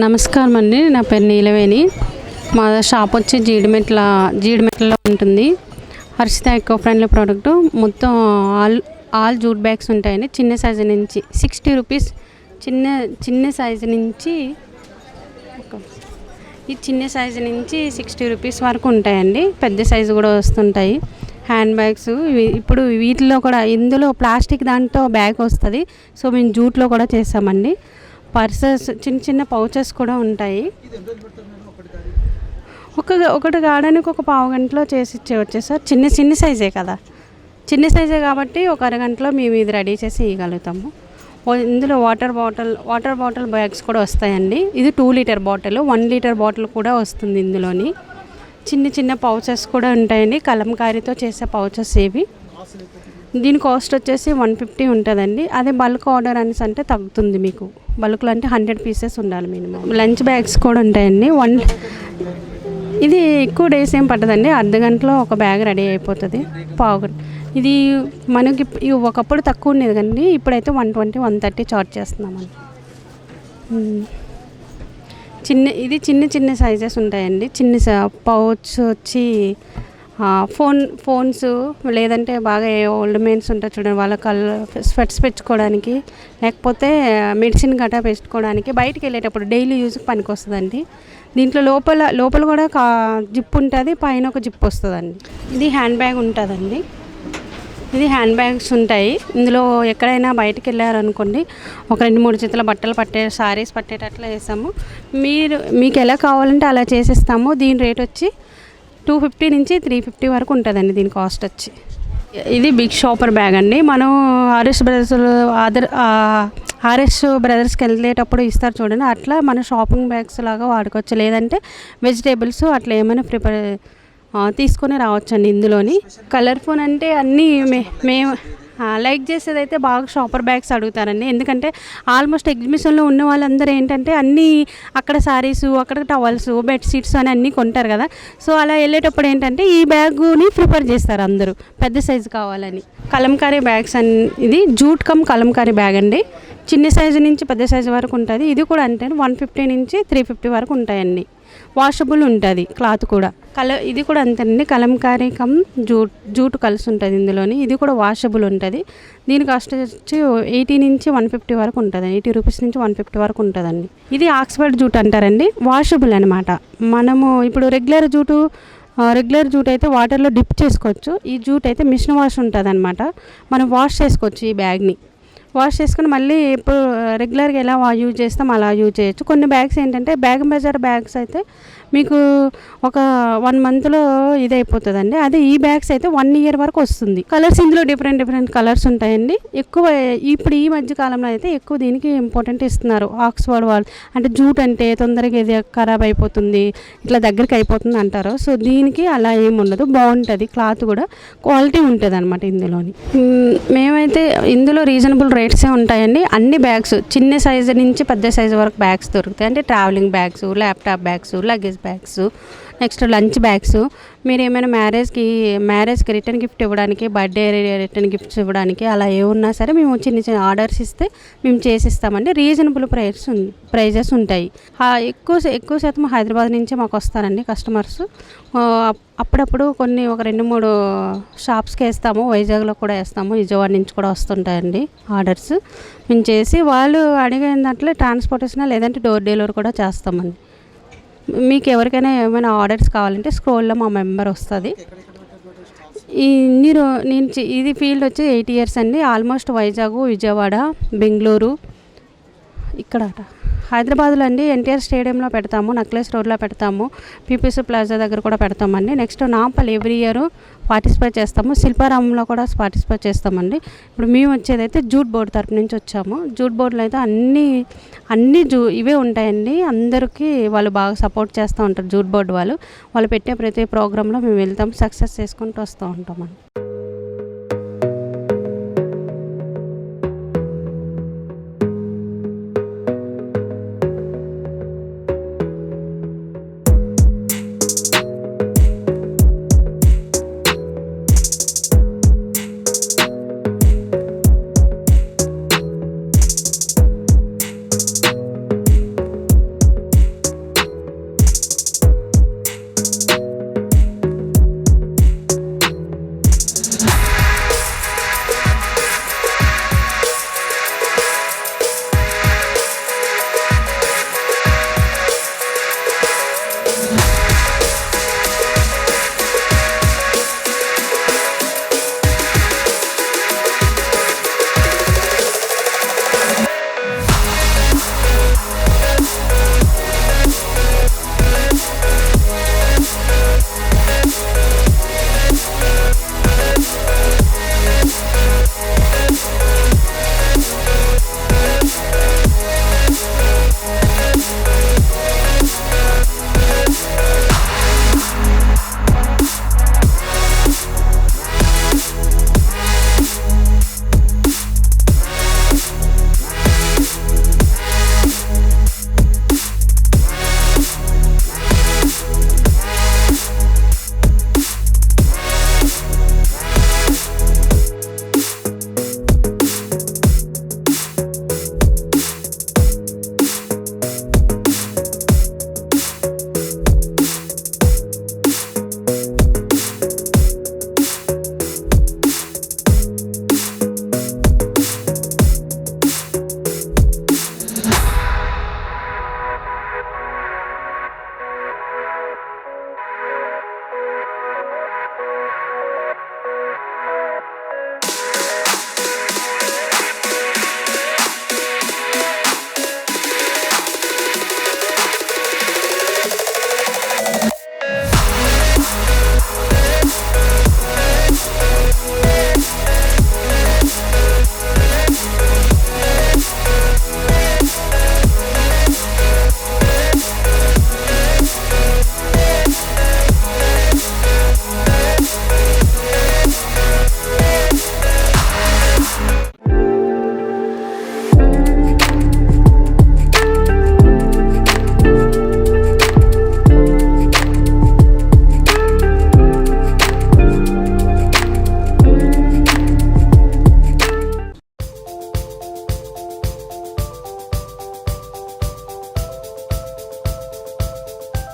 నమస్కారం అండి, నా పేరు నీలవేణి. మా షాప్ వచ్చి జీడిమెట్లలో ఉంటుంది. Harshita eco friendly product. మొత్తం ఆల్ జూట్ బ్యాగ్స్ ఉంటాయండి. చిన్న సైజు నుంచి 60 రూపీస్, చిన్న సైజు నుంచి ఈ చిన్న సైజు నుంచి 60 రూపీస్ వరకు ఉంటాయండి. పెద్ద సైజు కూడా వస్తుంటాయి. హ్యాండ్ బ్యాగ్స్ ఇప్పుడు వీటిలో కూడా, ఇందులో ప్లాస్టిక్ దాంట్లో బ్యాగ్ వస్తుంది. సో మేము జూట్లో కూడా చేసామండి. పర్సెస్, చిన్న పౌచెస్ కూడా ఉంటాయి. ఒకటి కావడానికి ఒక పావు గంటలో చేసి ఇచ్చేవచ్చు సార్. చిన్న సైజే కదా, చిన్న సైజే కాబట్టి ఒక అరగంటలో మేము ఇది రెడీ చేసి ఇవ్వగలుగుతాము. ఇందులో వాటర్ బాటిల్ బ్యాగ్స్ కూడా వస్తాయండి. ఇది 2 లీటర్ బాటిల్, 1 లీటర్ బాటిల్ కూడా వస్తుంది. ఇందులోని చిన్న పౌచెస్ కూడా ఉంటాయండి. కలంకారీతో చేసే పౌచెస్ ఇవి. దీని కాస్ట్ వచ్చేసి 150 ఉంటుందండి. అదే బల్క్ ఆర్డర్ అనేసి అంటే తగ్గుతుంది మీకు. బల్క్లో అంటే 100 పీసెస్ ఉండాలి మినిమం. లంచ్ బ్యాగ్స్ కూడా ఉంటాయండి. ఇది ఎక్కువ డేస్ ఏం పట్టదండి. అర్ధ గంటలో ఒక బ్యాగ్ రెడీ అయిపోతుంది. ఇది మనకి ఒకప్పుడు తక్కువ ఉండేది కండి, ఇప్పుడైతే 120, 130 చార్జ్ చేస్తున్నామండి. ఇది చిన్న సైజెస్ ఉంటాయండి. పౌచ్ వచ్చి ఫోన్స్, లేదంటే బాగా ఓల్డ్ మెన్స్ ఉంటారు చూడండి, వాళ్ళ స్వెట్స్ పెట్టుకోవడానికి, లేకపోతే మెడిసిన్ గట్రా పెట్టుకోవడానికి, బయటికి వెళ్ళేటప్పుడు డైలీ యూజ్కి పనికి వస్తుందండి. దీంట్లో లోపల కూడా జిప్ ఉంటుంది, పైన ఒక జిప్ వస్తుందండి. ఇది హ్యాండ్ బ్యాగ్ ఉంటుందండి. ఇది హ్యాండ్ బ్యాగ్స్ ఉంటాయి. ఇందులో ఎక్కడైనా బయటికి వెళ్ళారనుకోండి, ఒక 2-3 జతల బట్టలు సారీస్ పట్టేటట్లా చేస్తాము. మీకు ఎలా కావాలంటే అలా చేసేస్తాము. దీని రేట్ వచ్చి 250 నుంచి 350 వరకు ఉంటుందండి. దీని కాస్ట్ వచ్చి. ఇది బిగ్ షాపర్ బ్యాగ్ అండి. మనం ఆర్ఎస్ బ్రదర్స్కి వెళ్ళేటప్పుడు ఇస్తారు చూడండి, అట్లా మన షాపింగ్ బ్యాగ్స్ లాగా వాడుకోవచ్చు. లేదంటే వెజిటేబుల్స్ అట్లా ఏమైనా తీసుకొని రావచ్చండి. ఇందులోని కలర్ఫుల్ అంటే అన్నీ మేము లైక్ చేసేదైతే బాగా షాపర్ బ్యాగ్స్ అడుగుతారండి. ఎందుకంటే ఆల్మోస్ట్ ఎగ్జిబిషన్లో ఉన్న వాళ్ళందరూ ఏంటంటే అన్నీ అక్కడ సారీస్, అక్కడ టవల్స్, బెడ్షీట్స్ అని అన్నీ కొంటారు కదా. సో అలా వెళ్ళేటప్పుడు ఏంటంటే ఈ బ్యాగుని ప్రిఫర్ చేస్తారు అందరూ, పెద్ద సైజు కావాలని. కలంకారీ బ్యాగ్స్ ఇది జూట్ కలంకారీ బ్యాగ్ అండి. చిన్న సైజు నుంచి పెద్ద సైజు వరకు ఉంటుంది. ఇది కూడా అంటే 150 నుంచి 350 వరకు ఉంటాయండి. వాషబుల్ ఉంటుంది క్లాత్ కూడా. ఇది కూడా అంతేనండి, కలంకారీ జూట్ కలిసి ఉంటుంది ఇందులోని. ఇది కూడా వాషబుల్ ఉంటుంది. దీని కాస్ట్ వచ్చి 80 నుంచి 150 వరకు ఉంటుంది. 80 రూపీస్ నుంచి 150 వరకు ఉంటుందండి. ఇది ఆక్స్ఫర్డ్ జూట్ అంటారండి, వాషబుల్ అనమాట. మనము ఇప్పుడు రెగ్యులర్ జూట్ అయితే వాటర్లో డిప్ చేసుకోవచ్చు. ఈ జూట్ అయితే మిషన్ వాష్ ఉంటుంది అనమాట. మనం వాష్ చేసుకోవచ్చు. ఈ బ్యాగ్ని వాష్ చేసుకుని మళ్ళీ ఇప్పుడు రెగ్యులర్గా ఎలా యూజ్ చేస్తాం అలా యూజ్ చేయొచ్చు. కొన్ని బ్యాగ్స్ ఏంటంటే బ్యాగ్ మెజర్ బ్యాగ్స్ అయితే మీకు ఒక 1 మంత్లో ఇది అయిపోతుందండి. అదే ఈ బ్యాగ్స్ అయితే 1 ఇయర్ వరకు వస్తుంది. కలర్స్ ఇందులో డిఫరెంట్ కలర్స్ ఉంటాయండి. ఇప్పుడు ఈ మధ్య కాలంలో అయితే ఎక్కువ దీనికి ఇంపార్టెంట్ ఇస్తున్నారు. ఆక్స్ఫర్డ్ అంటే జూట్ అంటే తొందరగా ఇది ఖరాబ్ అయిపోతుంది, ఇట్లా దగ్గరికి అయిపోతుంది అంటారు. సో దీనికి అలా ఏమి ఉండదు, బాగుంటుంది. క్లాత్ కూడా క్వాలిటీ ఉంటుంది అనమాట ఇందులోని. మేమైతే ఇందులో రీజనబుల్ రేట్సే ఉంటాయండి. అన్ని బ్యాగ్స్ చిన్న సైజు నుంచి పెద్ద సైజు వరకు బ్యాగ్స్ దొరుకుతాయి. అంటే travelling bags, laptop bags, luggage bags, next lunch bags. మీరు ఏమైనా మ్యారేజ్కి రిటర్న్ గిఫ్ట్ ఇవ్వడానికి, బర్త్డే రిటర్న్ గిఫ్ట్స్ ఇవ్వడానికి అలా ఏమున్నా సరే మేము చిన్న ఆర్డర్స్ ఇస్తే మేము చేసిస్తామండి. రీజనబుల్ ప్రైజెస్ ఉంటాయి. ఎక్కువ శాతం హైదరాబాద్ నుంచే మాకు వస్తారండి కస్టమర్స్. అప్పుడప్పుడు ఒక 2-3 షాప్స్కి వేస్తాము, వైజాగ్లో కూడా వేస్తాము, విజయవాడ నుంచి కూడా వస్తుంటాయండి ఆర్డర్స్. మేము చేసి వాళ్ళు అడిగిన దాంట్లో ట్రాన్స్పోర్టేషన్ లేదంటే డోర్ డెలివరీ కూడా చేస్తామండి. మీకు ఎవరికైనా ఏమైనా ఆర్డర్స్ కావాలంటే స్క్రోల్లో మా మెంబర్ వస్తుంది. ఇది ఫీల్డ్ వచ్చి 8 ఇయర్స్ అండి. ఆల్మోస్ట్ వైజాగ్, విజయవాడ, బెంగళూరు, ఇక్కడ హైదరాబాద్లో అండి ఎన్టీఆర్ స్టేడియంలో పెడతాము, నక్లెస్ రోడ్లో పెడతాము, పీపీసీ ప్లాజా దగ్గర కూడా పెడతామండి. Next Nampally every year participate చేస్తాము, శిల్పారామంలో కూడా పార్టిసిపేట్ చేస్తామండి. ఇప్పుడు మేము వచ్చేదైతే జూట్ బోర్డు తరపు నుంచి వచ్చాము. జూట్ బోర్డులో అయితే అన్నీ ఇవే ఉంటాయండి. అందరికీ వాళ్ళు బాగా సపోర్ట్ చేస్తూ ఉంటారు. జూట్ బోర్డు వాళ్ళు పెట్టే ప్రతి ప్రోగ్రాంలో మేము వెళ్తాం, సక్సెస్ చేసుకుంటూ వస్తూ ఉంటామండి.